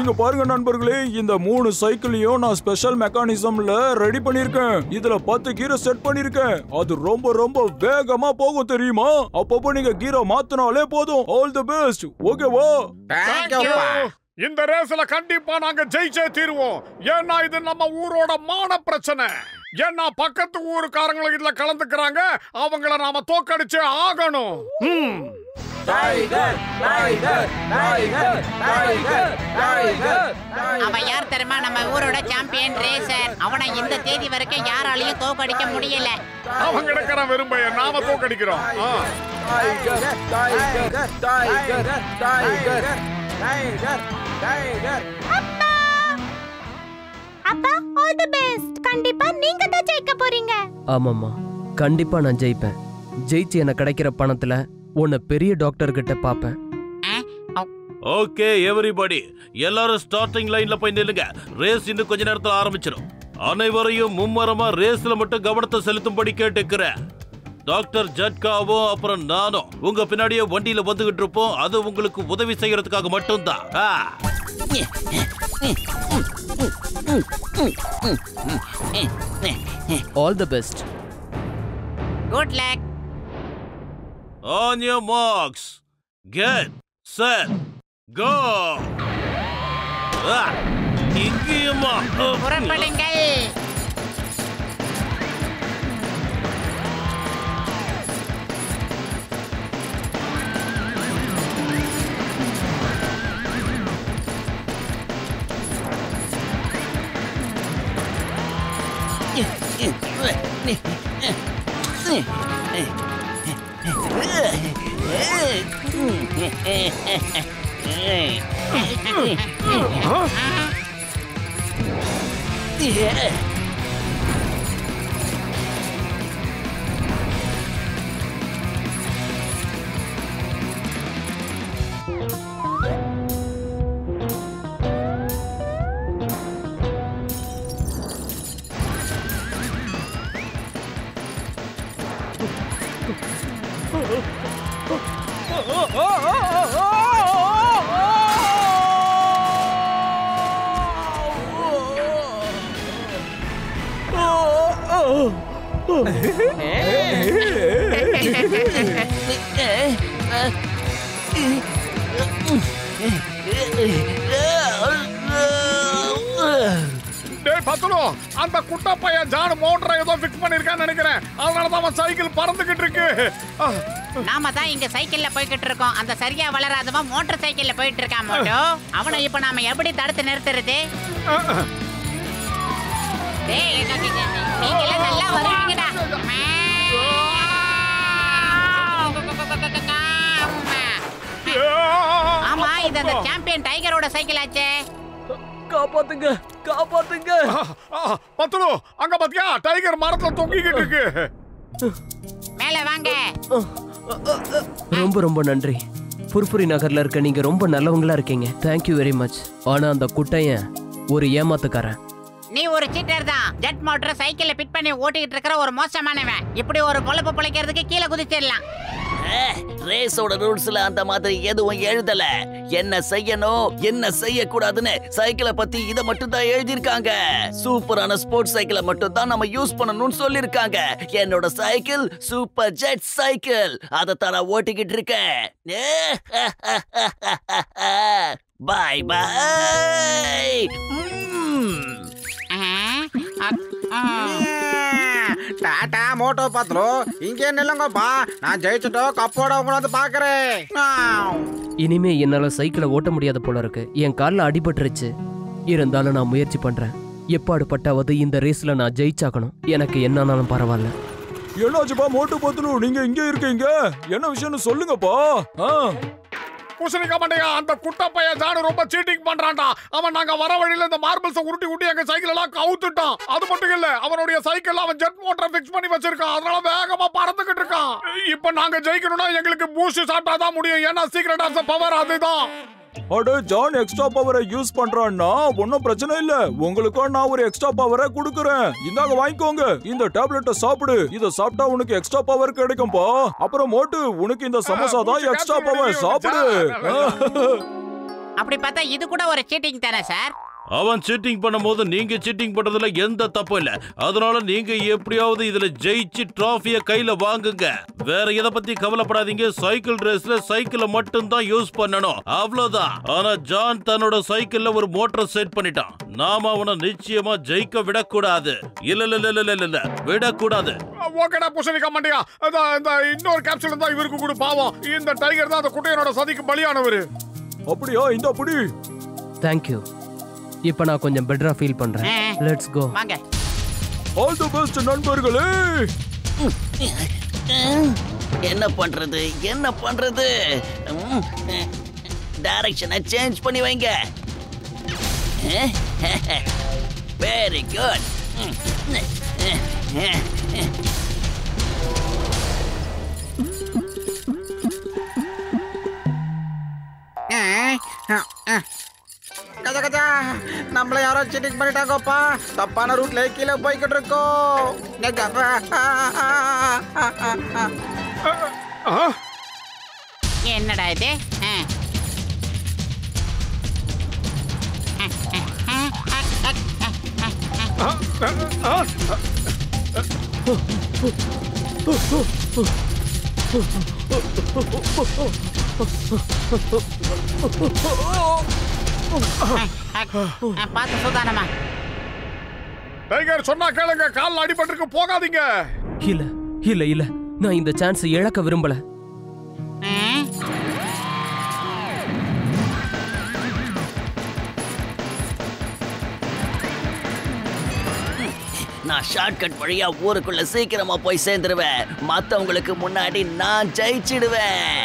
இங்க பாருங்க நண்பர்களே, இந்த 3 சைக்கிளையும் நான் ஸ்பெஷல் மெக்கானிசம்ல ரெடி பண்ணிருக்கேன். இதுல 10 கீரை செட் பண்ணிருக்கேன். அது ரொம்ப ரொம்ப வேகமா போகும் தெரியுமா? அப்பப்போ நீங்க கீரை மாத்தினாலே போதும். All the best. ஓகேவா? இந்த ரேஸ்ல கண்டிப்பா நாங்க ஜெயிச்சே தீருவோம். ஏன்னா இது நம்ம ஊரோட மான பிரச்சனை. ஏன்னா பக்கத்து ஊருக்காரங்களும் இதுல கலந்துக்கிறாங்க. அவங்கள நாம தோக்கடிச்சே ஆகணும். அவன் யார் தெரியுமா? நம்ம ஊரோட சாம்பியன் ரேசர். அவனை இந்த தேதி வரைக்கும் யாராலையும் தோக்கடிக்க முடியல. அவங்க கிடக்கிற வெறும்பைய நாம தோக்கடிக்கிறோம். அப்பா, ஆல் தி பெஸ்ட். கண்டிப்பா நீங்க தான் ஜெயிக்க போறீங்க. ஆமாம்மா, கண்டிப்பா நான் ஜெயிப்பேன். ஜெயிச்சு எனக்கு கிடைக்கிற பணத்துல உன்னை பெரிய டாக்டர் கிட்ட பாப்பேன். ஓகே எவரிபடி, எல்லாரும் ஸ்டார்டிங் லைன்ல போய் நில்லுங்க. ரேஸ் இன்னும் கொஞ்ச நேரத்துல ஆரம்பிச்சிடும். அனைவரையும் மும்மரமா ரேஸ்ல மட்டும் கவனத்தை செலுத்தும்படி கேட்டுக்கிறேன். டாக்டர் ஜட்காவும் அப்புறம் நானும் உங்க பின்னாடியே வண்டியில வந்துகிட்டு இருப்போம். அது உங்களுக்கு உதவி செய்யறதுக்காக மட்டும்தான். All the best. Good luck. On your marks, get set, go. இங்கேயுமா புறப்படுங்கள். அந்த குட்டா பையன் ஜான் மோட்டரை ஏதோ ஃபிக்ஸ் பண்ணிருக்கான்னு நினைக்கிறேன். அதனாலதான் அவன் சைக்கிள் பறந்துகிட்டு இருக்கு. நாம தான் இங்க சைக்கிள்ல போய்கிட்டு இருக்கோம். அந்த சரியா வளராதவன் மோட்டார் சைக்கிள்ல போயிட்டு இருக்கான் மோட்டோ. அவனை இப்ப நாம எப்படி தடுத்து நிறுத்துறது? நீங்க நல்லா வருவீங்கடா. ஆமா, இது அந்த சாம்பியன் டைகரோட சைக்கிள் ஆச்சே. காப்பாத்துங்க, காப்பாத்துங்க. பத்துலு, அங்க பாத்தியா டைகர் மரத்துல தொங்கிக்கிட்டு இருக்கு. மேல வாங்க. ரொம்ப ரொம்ப நன்றி. புர்புரி நகர்ல இருக்க நீங்க ரொம்ப நல்லவங்களா இருக்கீங்க. Thank you very much. ஆனா அந்த குட்டையன் ஒரு ஏமாத்துக்காரன். நீ ஒரு சீட்டர் தான். ஜெட் மோட்டர் சைக்கிள்ல பிட் பண்ணி ஓட்டிட்டு இருக்கிற ஒரு மோசமானவன். இப்படி ஒரு பொழப்பு பிழைக்கிறதுக்கு கீழே குதிச்சிடலாம். ரேஸோட ரூல்ஸ்ல அந்த மாதிரி எதுவும் எழுதல. என்ன செய்யணும் என்ன செய்யக்கூடாதுன்னு சைக்கிளை பத்தி இத மட்டும் தான் எழுதிருக்காங்க. சூப்பரான ஸ்போர்ட்ஸ் சைக்கிளை மட்டும் தான் நம்ம யூஸ் பண்ணணும்னு சொல்லிருக்காங்க. என்னோட சைக்கிள் சூப்பர் ஜெட் சைக்கிள். அதை தான் நான் ஓட்டிக்கிட்டு இருக்கேன். பாய் பாய். டாடா மோட்டோ பாத்ரோ, இங்கே நில்லுங்கப்பா. நான் ஜெயிச்சுட்டோ கப்போட உங்களை வந்து பாக்குறேன். இனிமே என்னால சைக்கிளை ஓட்ட முடியாத போல இருக்கு. என் காலில் அடிபட்டுருச்சு. இருந்தாலும் நான் முயற்சி பண்றேன். எப்பாடு பட்டாவது இந்த ரேஸ்ல நான் ஜெயிச்சாக்கணும். எனக்கு என்னன்னாலும் பரவாயில்ல. என்னாச்சுப்பா மோட்டு பத்துலு, நீங்க இங்க இருக்கீங்க? என்ன விஷயம்னு சொல்லுங்கப்பா. பூசணிக்கா மண்டையா, அந்த குட்டா பையன் ஜானு ரொம்ப சீட்டிங் பண்றான்டா. அவன் நாங்க வர வழியில இந்த மார்பிள்ஸை உருட்டி உருட்டி எங்க சைக்கிள் எல்லாம் கவுத்துட்டான். அது மட்டும் இல்ல, அவனுடைய சைக்கிள் அவன் ஜெட் மோட்டரை ஃபிக்ஸ் பண்ணி வச்சிருக்கான். அதனால வேகமா பறந்துகிட்டு இருக்கான். இப்ப நாங்க ஜெயிக்கணும்னா எங்களுக்கு பூஸ்ட் சாப்பிட்டா தான் முடியும். ஏன்னா சீக்ரெட் ஆஃப் தி பவர் அதுதான். அட ஜான் எக்ஸ்ட்ரா பவரை யூஸ் பண்றான்னா ஒன்னும் பிரச்சனை இல்ல. உங்களுக்கும் நான் ஒரு எக்ஸ்ட்ரா பவரை கொடுக்கறேன். இந்தாங்க வாங்கிக்கோங்க. இந்த டேப்லெட்டை சாப்பிடு. இத சாப்பிட்டா உனக்கு எக்ஸ்ட்ரா பவர் கிடைக்கும்பா. அப்புறம் மோட்டு உனக்கு இந்த சமோசா தான் எக்ஸ்ட்ரா பவர். சாப்பிடு. அப்படி பார்த்தா இது கூட ஒரு சீட்டிங் தானே சார்? அவன் சீட்டிங் பண்ணும்போது நீங்க சீட்டிங் பண்றதுல எந்த தப்பும் இல்ல. அதனால நீங்க எப்படியாவது இதுல ஜெயிச்சு டிராஃபிய கையில வாங்குங்க. வேற எதை பத்தி கவலைப்படாதீங்க. சைக்கிள் ரேஸ்ல சைக்கிளை மட்டும் தான் யூஸ் பண்ணணும், அவ்வளவுதான். ஆனா ஜான் தன்னோட சைக்கிள்ல ஒரு மோட்டர் செட் பண்ணிட்டான். நாம அவனை நிச்சயமா ஜெயிக்க விடக்கூடாது. இல்ல விடக்கூடாது. ஓகேடா பூசணிக்கா மண்டையா. இந்த இன்னொரு கேப்சூல் தான் இவருக்கு கூட பாவம். இந்த டைகர் தான் அந்த குட்டையனோட சதிக்கு பலியானவர். அப்படியா? இந்த அப்படி. Thank you. இப்போ நான் கொஞ்சம் பெட்டரா ஃபீல் பண்றேன். Let's go. வாங்க. ஆல் தி பெஸ்ட் நண்பர்களே. என்ன பண்றது? டைரக்ஷனை சேஞ்ச் பண்ணி வைங்க. Very good. கஜா கஜா, நம்மள யாரோ சீட்டிங் பண்ணிட்டாங்கப்பா. தப்பான ரூட்ல கீழே போய்கிட்டு இருக்கோம். என்னடா இது? பார்த்து சுதானமா. டைகர் சொன்னா கேளுங்க. கால் அடிபட்டிருக்கு, போகாதீங்க. இல்ல நான் இந்த சான்ஸ் இழக்க விரும்பல. நான் ஷார்ட்கட் வழியா ஊருக்குள்ள சீக்கிரமா போய் சேர்ந்துருவேன். மத்தவங்களுக்கு முன்னாடி நான் ஜெயிச்சிடுவேன்.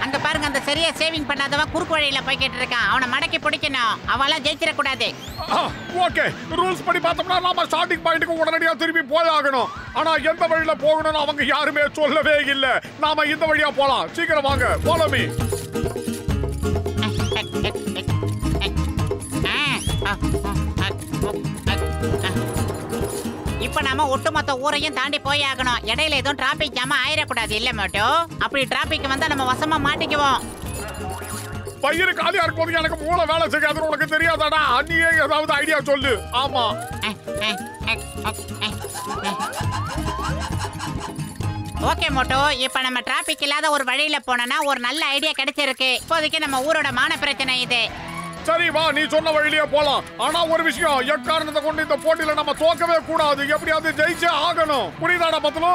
அங்க பாருங்க, அந்த சரியா சேவிங் பண்ணாதவன் குறுக்கு வழியில போய்கிட்டு இருக்கான். அவனை மடக்கி பிடிக்கணும். அவெல்லாம் ஜெயிச்சிட கூடாது. ஓகே, ரூல்ஸ் படி பார்த்தோம்னா நாம ஸ்டார்டிங் பாயிண்ட்க்கு உடனடியா திரும்பி போயாகணும். ஆனா எந்த வழியில போகணும்னு அவங்க யாருமே சொல்லவே இல்ல. நாம இந்த வழியா போலாம். சீக்கிரம் வாங்க, ஃபாலோ மீ. இப்ப நாம ஒட்டுமொத்த ஊரையும் தாண்டி போய் ஆகணும். இடையில எதுவும் டிராபிக் ஜாம் ஆயிடக்கூடாது. இல்ல மட்டும் அப்படி டிராபிக் வந்தா நம்ம வசமா மாட்டிக்குவோம். பயிறு காலியா இருக்கும்போது எனக்கு மூளை வேலை செய்யாதுன்னு உனக்கு தெரியாதாடா? நீயே ஏதாவது ஐடியா சொல்லு. ஆமா, ஓகே மோட்டோ. இப்ப நம்ம டிராபிக் இல்லாத ஒரு வழியில போனோம்னா ஒரு நல்ல ஐடியா கிடைச்சிருக்கு. இப்போதைக்கு நம்ம ஊரோட மான பிரச்சனை இது. சரி வா, நீ சொன்ன வழியிலேயே போலாம். ஆனா ஒரு விஷயம், எக்காரணத்தை கொண்டு இந்த போட்டியில நம்ம தோக்கவே கூடாது. எப்படியாவது ஜெயிச்சே ஆகணும். புரியுதாடா பத்லு?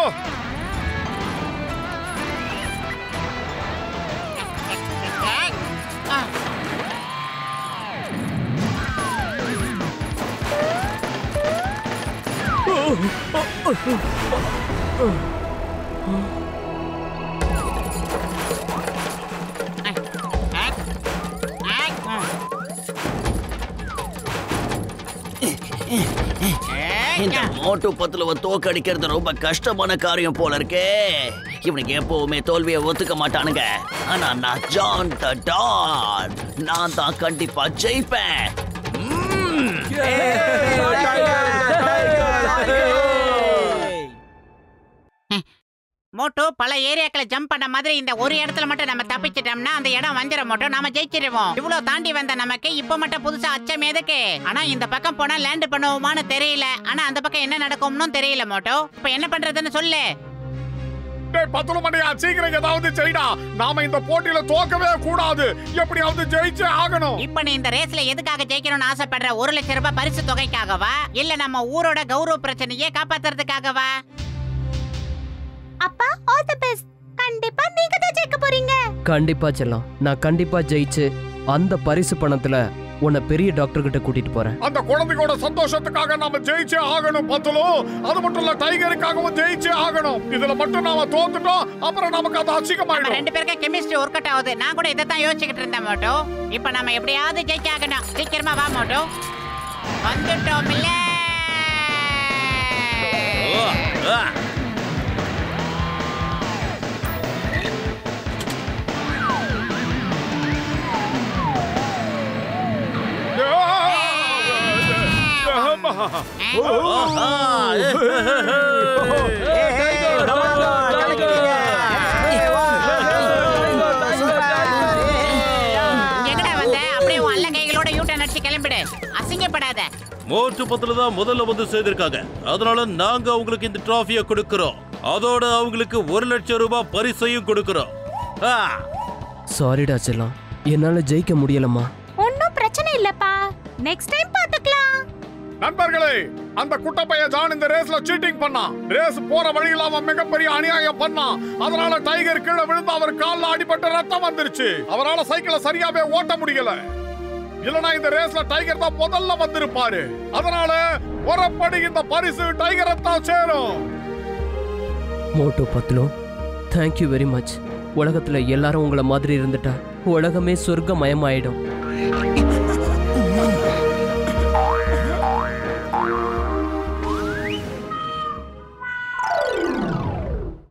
இந்த மோட்டு பத்துலவ தோக்கடிக்கிறது ரொம்ப கஷ்டமான காரியம் போல இருக்கே. இவனுக்கு எப்பவுமே தோல்வியை ஒத்துக்க மாட்டானுங்க. ஆனா நான் ஜான் த டான். நான் தான் கண்டிப்பா ஜெயிப்பேன். மோட்டோ பல ஏரியாக்களை ஜம்ப் பண்ண மாதிரி இந்த ஒரு இடத்துல மட்டும் நம்ம தப்பிச்சிட்டோம்னா அந்த இடம் வஞ்சிர மோட்டோ நம்ம ஜெயிச்சிருவோம். இவ்வளவு தாண்டி வந்த நமக்கு இப்ப மட்டும் புதுசா அச்சம் எதுக்கு? ஆனா இந்த பக்கம் போனா லேண்ட் பண்ணுவோமான்னு தெரியல. ஆனா அந்த பக்கம் என்ன நடக்கும்னு தெரியல மோட்டோ. இப்ப என்ன பண்றதுன்னு சொல்லு. டேய் பத்லு மண்டையா, சீக்கிரம் ஏதாவது செய்டா. நாம இந்த போட்டியில தோக்கவே கூடாது. எப்படியாவது ஜெயிச்சே ஆகணும். இப்ப நீ இந்த ரேஸ்ல எதுக்காக ஜெயிக்கணும்னு ஆசைப்படுற? 1 லட்சம் ரூபாய் பரிசு தொகைக்காகவா, இல்ல நம்ம ஊரோட கௌரவ பிரச்சனையே காப்பாத்துறதுக்காகவா? அப்பா, ஆல் தி பெஸ்ட். கண்டிப்பா நீங்க தான் ஜெயிக்க போறீங்க. கண்டிப்பா செல்லம். நான் கண்டிப்பா ஜெயிச்சு அந்த பரிசு பணத்துல உன்னை பெரிய டாக்டர் கிட்ட கூட்டிட்டு போறேன். அந்த குழந்தையோட சந்தோஷத்துக்காக நாம ஜெயிச்சே ஆகணும் பத்லு. அது மட்டும் இல்ல, டைகருக்காகவும் ஜெயிச்சே ஆகணும். இதுல மட்டும் நாம தோத்துட்டோம், அப்புறம் நமக்கு அது அசிங்கமாயிடும். ரெண்டு பேருக்கு கெமிஸ்ட்ரி ஒர்க் அவுட் ஆகுது. நான் கூட இதை தான் யோசிச்சுக்கிட்டு இருந்தேன் மோட்டோ. இப்ப நம்ம எப்படியாவது ஜெயிச்சு ஆகணும். சீக்கிரமா வா மோட்டோ. வந்துட்டோம் இல்ல? எங்கடா வந்த? அப்படியே உன் அல்ல கைகளோட யூட்டன் அடிச்சு கிளம்பிடு. அசிங்கப்படாத. மோட்டு பத்துல தான் முதல்ல வந்து சேர்ந்திருக்காங்க. அதனால நாங்க அவங்களுக்கு இந்த டிராஃபியை கொடுக்கிறோம். அதோட அவங்களுக்கு 1 லட்சம் ரூபாய் பரிசையும் கொடுக்கிறோம். சாரிடா செல்லம், என்னால ஜெயிக்க முடியலம்மா. ஒன்னும் பிரச்சனை இல்லப்பா, நெக்ஸ்ட் டைம் பாத்துக்கலாம். நண்பர்களே, அந்த குட்டப்பைய ஜான் இந்த ரேஸ்ல சீட்டிங் பண்ணான். ரேஸ் போற வழியில அவன் மிகப்பெரிய அநியாயம் பண்ணான். அதனால டைகர் கீழே விழுந்து அவர் கால்ல அடிபட்டு ரத்தம் வந்துருச்சு. அவரால சைக்கிளை சரியாவே ஓட்ட முடியல. இல்லனா இந்த ரேஸ்ல டைகர் தான் முதல்ல வந்திருப்பாரு. அதனால ஒரப்படி இந்த பரிசு டைகரை தான் சேரும். மோட்டோ பத்லோ, தேங்க்யூ வெரி மச். உலகத்துல எல்லாரும் உங்களை மாதிரி இருந்துட்டா உலகமே சொர்க்கமயமாயிடும்.